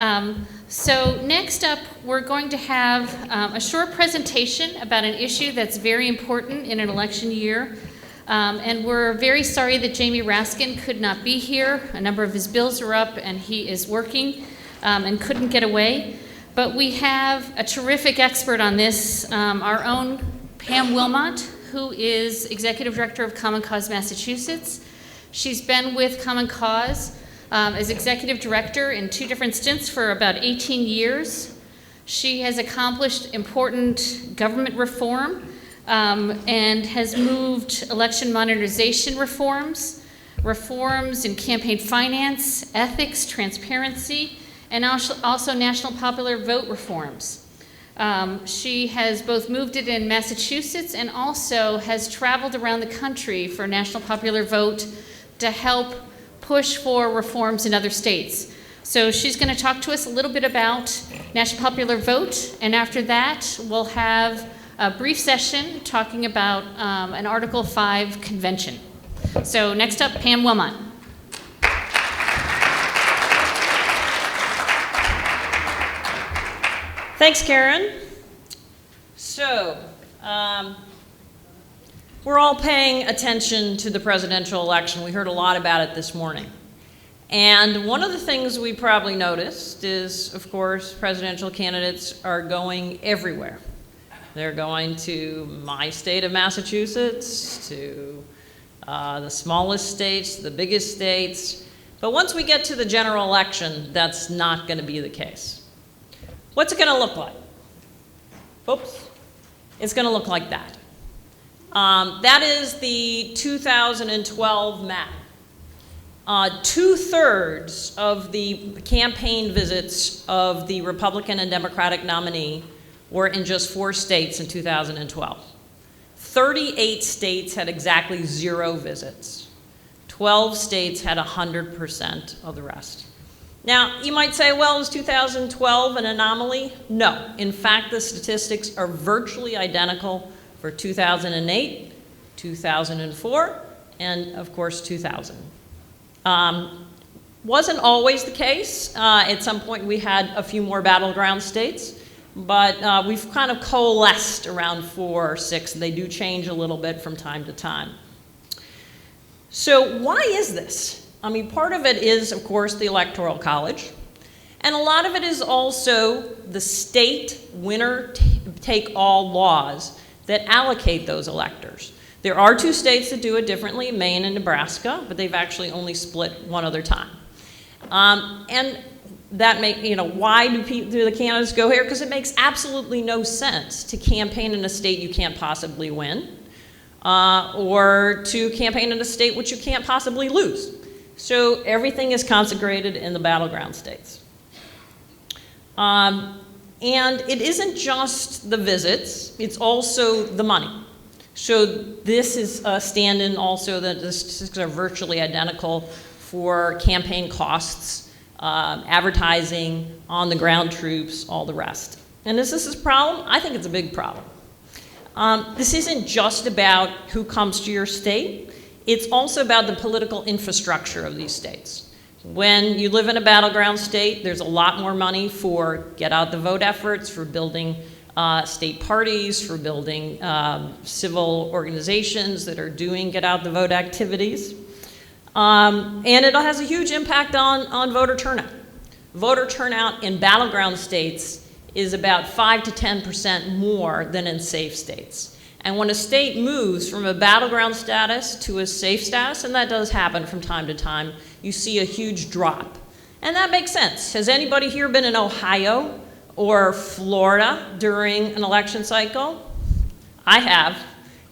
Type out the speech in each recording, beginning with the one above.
So next up, we're going to have a short presentation about an issue that's very important in an election year. And we're very sorry that Jamie Raskin could not be here. A number of his bills are up and he is working and couldn't get away. But we have a terrific expert on this, our own Pam Wilmot, who is Executive Director of Common Cause Massachusetts. She's been with Common Cause as Executive Director in 2 different stints for about 18 years. She has accomplished important government reform and has moved election modernization reforms in campaign finance, ethics, transparency, and also national popular vote reforms. She has both moved it in Massachusetts and also has traveled around the country for national popular vote to help push for reforms in other states. So she's going to talk to us a little bit about national popular vote, and after that we'll have a brief session talking about an Article 5 convention. So next up, Pam Wilmot. Thanks, Karen. So, we're all paying attention to the presidential election. We heard a lot about it this morning. And one of the things we probably noticed is, of course, presidential candidates are going everywhere. They're going to my state of Massachusetts, to the smallest states, the biggest states. But once we get to the general election, that's not going to be the case. What's it going to look like? Oops. It's going to look like that. That is the 2012 map. 2/3 of the campaign visits of the Republican and Democratic nominee were in just 4 states in 2012. 38 states had exactly 0 visits. 12 states had 100% of the rest. Now, you might say, well, is 2012 an anomaly? No. In fact, the statistics are virtually identical for 2008, 2004, and of course 2000. Wasn't always the case. At some point we had a few more battleground states, but we've kind of coalesced around 4 or 6. They do change a little bit from time to time. So why is this? I mean, part of it is, of course, the Electoral College, and a lot of it is also the state winner-take-all laws that allocate those electors. There are 2 states that do it differently, Maine and Nebraska, but they've actually only split one other time. And that why do the candidates go here? Because it makes absolutely no sense to campaign in a state you can't possibly win, or to campaign in a state which you can't possibly lose. So everything is concentrated in the battleground states. And it isn't just the visits, it's also the money. So this is a stand-in also that the statistics are virtually identical for campaign costs, advertising, on-the-ground troops, all the rest. And is this a problem? I think it's a big problem. This isn't just about who comes to your state. It's also about the political infrastructure of these states. When you live in a battleground state, there's a lot more money for get-out-the-vote efforts, for building state parties, for building civil organizations that are doing get-out-the-vote activities. And it has a huge impact on voter turnout. Voter turnout in battleground states is about 5 to 10% more than in safe states. And when a state moves from a battleground status to a safe status, and that does happen from time to time, you see a huge drop. And that makes sense. Has anybody here been in Ohio or Florida during an election cycle? I have.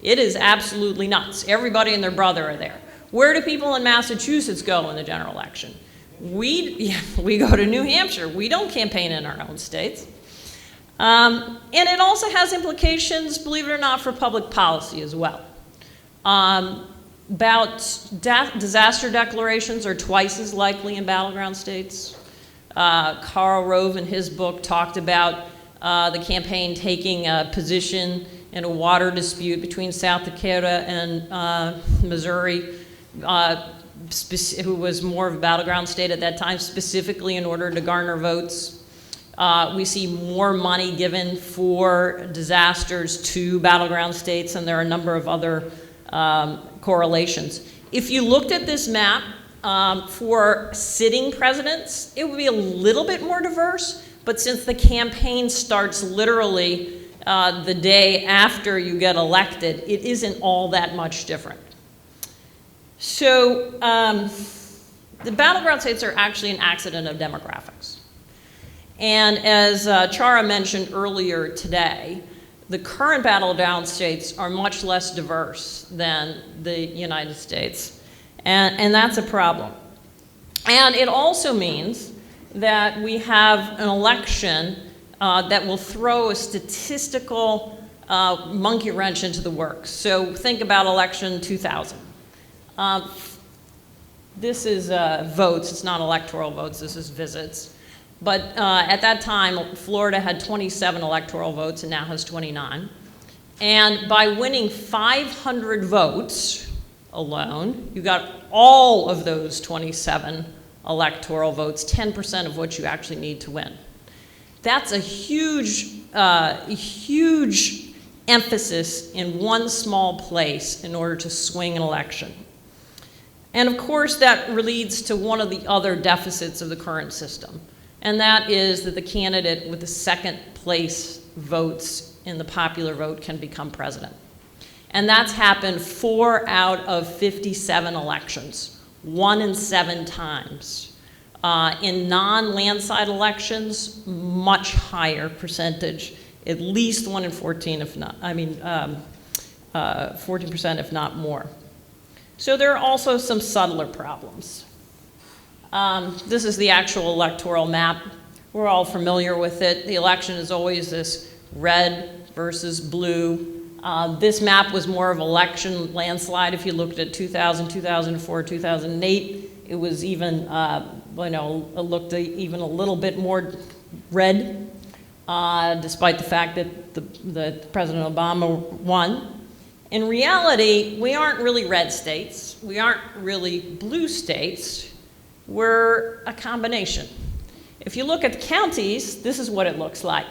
It is absolutely nuts. Everybody and their brother are there. Where do people in Massachusetts go in the general election? We go to New Hampshire. We don't campaign in our own states. And it also has implications, believe it or not, for public policy as well. Disaster declarations are twice as likely in battleground states. Karl Rove in his book talked about the campaign taking a position in a water dispute between South Dakota and Missouri who was more of a battleground state at that time, specifically in order to garner votes. We see more money given for disasters to battleground states, and there are a number of other correlations. If you looked at this map for sitting presidents, it would be a little bit more diverse, but since the campaign starts literally the day after you get elected, it isn't all that much different. So the battleground states are actually an accident of demographics. And as Chara mentioned earlier today, the current battleground states are much less diverse than the United States. And that's a problem. And it also means that we have an election that will throw a statistical monkey wrench into the works. So think about election 2000. This is votes, it's not electoral votes, this is visits. But at that time, Florida had 27 electoral votes and now has 29. And by winning 500 votes alone, you got all of those 27 electoral votes, 10% of which you actually need to win. That's a huge, huge emphasis in one small place in order to swing an election. And of course, that leads to one of the other deficits of the current system, and that is that the candidate with the second place votes in the popular vote can become president. And that's happened 4 out of 57 elections, 1 in 7 times. In non-landslide elections, much higher percentage, at least 1 in 14, if not, 14% if not more. So there are also some subtler problems. This is the actual electoral map. We're all familiar with it. The election is always this red versus blue. This map was more of election landslide. If you looked at 2000, 2004, 2008, it was even, looked even a little bit more red, despite the fact that President Obama won. In reality, we aren't really red states. We aren't really blue states. We're a combination. If you look at the counties, this is what it looks like.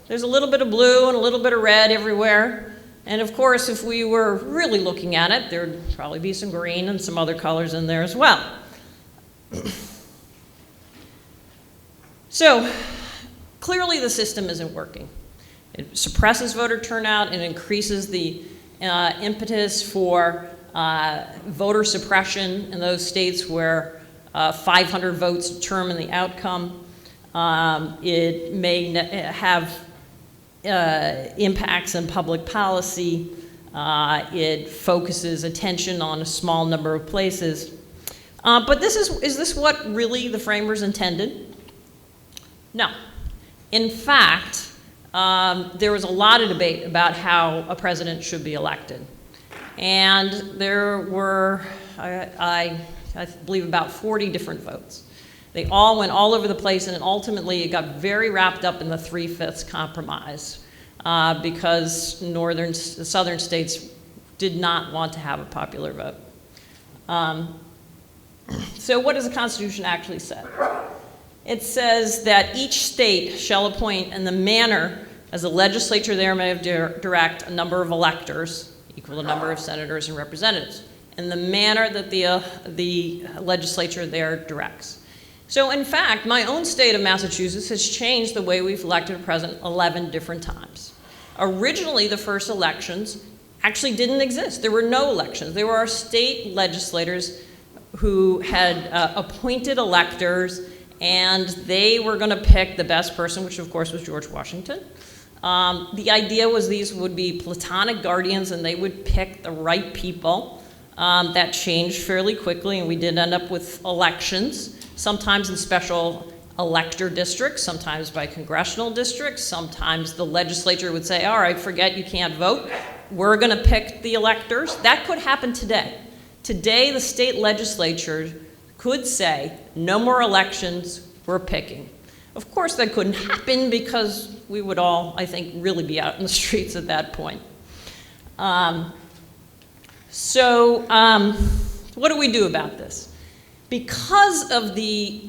There's a little bit of blue and a little bit of red everywhere. And of course, if we were really looking at it, there'd probably be some green and some other colors in there as well. So, clearly the system isn't working. It suppresses voter turnout and increases the impetus for voter suppression in those states where 500 votes determine the outcome. It may have impacts on public policy. It focuses attention on a small number of places. But is this what really the framers intended? No. In fact, there was a lot of debate about how a president should be elected. And there were, I believe, about 40 different votes. They all went all over the place, and ultimately it got very wrapped up in the 3/5 compromise because southern states did not want to have a popular vote. So what does the Constitution actually say? It says that each state shall appoint in the manner as the legislature there may direct a number of electors, equal the number of senators and representatives, in the manner that the legislature there directs. So in fact, my own state of Massachusetts has changed the way we've elected a president 11 different times. Originally, the first elections actually didn't exist. There were no elections. There were our state legislators who had appointed electors, and they were going to pick the best person, which of course was George Washington. The idea was these would be platonic guardians, and they would pick the right people. That changed fairly quickly, and we did end up with elections, sometimes in special elector districts, sometimes by congressional districts. Sometimes the legislature would say, all right, forget you can't vote. We're going to pick the electors. That could happen today. Today, the state legislature could say, no more elections, we're picking. Of course, that couldn't happen because we would all, I think, really be out in the streets at that point. What do we do about this? Because of the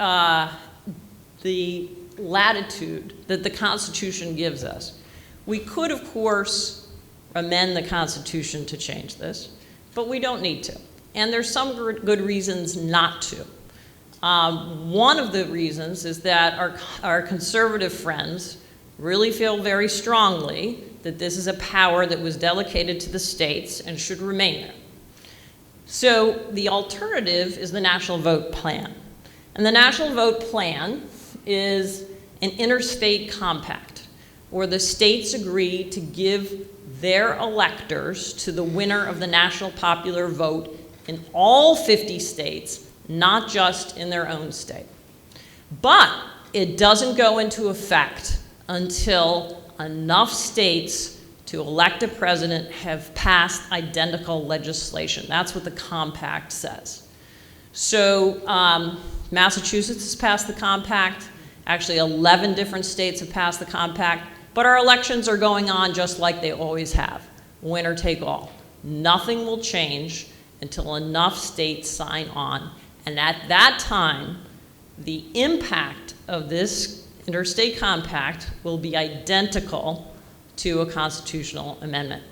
latitude that the Constitution gives us, we could, of course, amend the Constitution to change this, but we don't need to. And there's some good reasons not to. One of the reasons is that our conservative friends really feel very strongly that this is a power that was delegated to the states and should remain there. So the alternative is the National Vote Plan. And the National Vote Plan is an interstate compact where the states agree to give their electors to the winner of the national popular vote in all 50 states, not just in their own state. But it doesn't go into effect until enough states to elect a president have passed identical legislation. That's what the compact says. So Massachusetts has passed the compact. Actually, 11 different states have passed the compact. But our elections are going on just like they always have, winner take all. Nothing will change until enough states sign on. And at that time, the impact of this interstate compact will be identical to a constitutional amendment.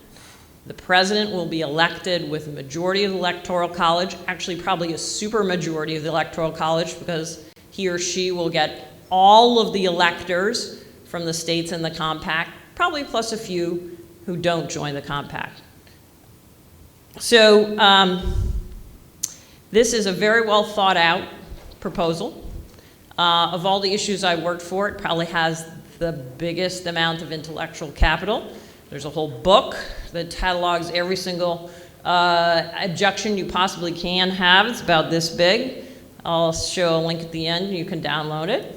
The president will be elected with a majority of the Electoral College, actually probably a super majority of the Electoral College, because he or she will get all of the electors from the states in the compact, probably plus a few who don't join the compact. So this is a very well thought out proposal. Of all the issues I worked for, it probably has the biggest amount of intellectual capital. There's a whole book that catalogs every single objection you possibly can have. It's about this big. I'll show a link at the end. You can download it.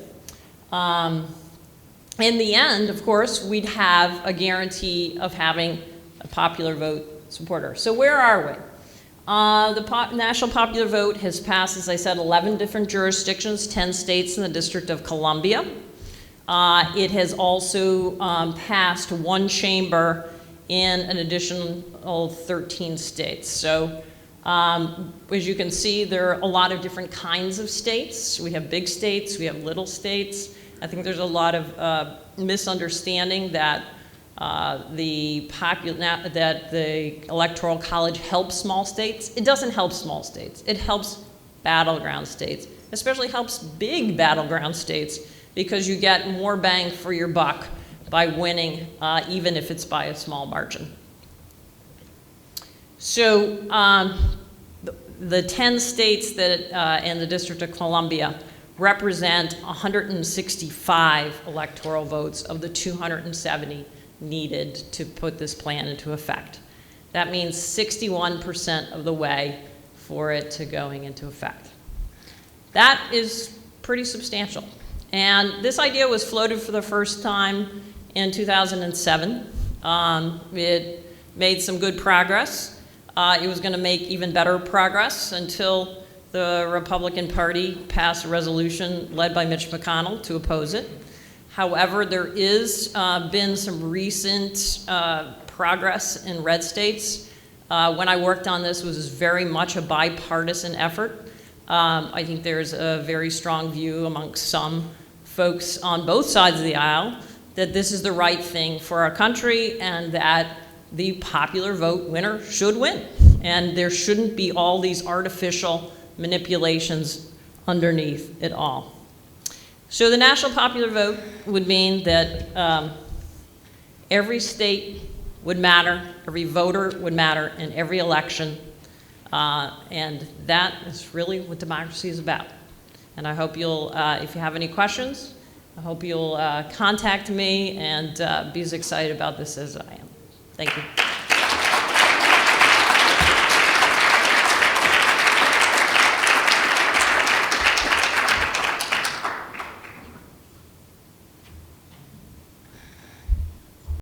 In the end, of course, we'd have a guarantee of having a popular vote supporter. So where are we? The national popular vote has passed, as I said, 11 different jurisdictions, 10 states and the District of Columbia. It has also passed one chamber in an additional 13 states. So as you can see, there are a lot of different kinds of states. We have big states, we have little states. I think there's a lot of misunderstanding that the Electoral College helps small states. It doesn't help small states. It helps battleground states, especially helps big battleground states, because you get more bang for your buck by winning, even if it's by a small margin. So the 10 states that and the District of Columbia represent 165 electoral votes of the 270 needed to put this plan into effect. That means 61% of the way for it to going into effect. That is pretty substantial. And this idea was floated for the first time in 2007. It made some good progress. It was going to make even better progress until the Republican Party passed a resolution led by Mitch McConnell to oppose it. However, there is been some recent progress in red states. When I worked on this, it was very much a bipartisan effort. I think there's a very strong view amongst some folks on both sides of the aisle that this is the right thing for our country and that the popular vote winner should win. And there shouldn't be all these artificial manipulations underneath it all. So the national popular vote would mean that every state would matter, every voter would matter in every election, and that is really what democracy is about. And I hope you'll, if you have any questions, I hope you'll contact me and be as excited about this as I am. Thank you.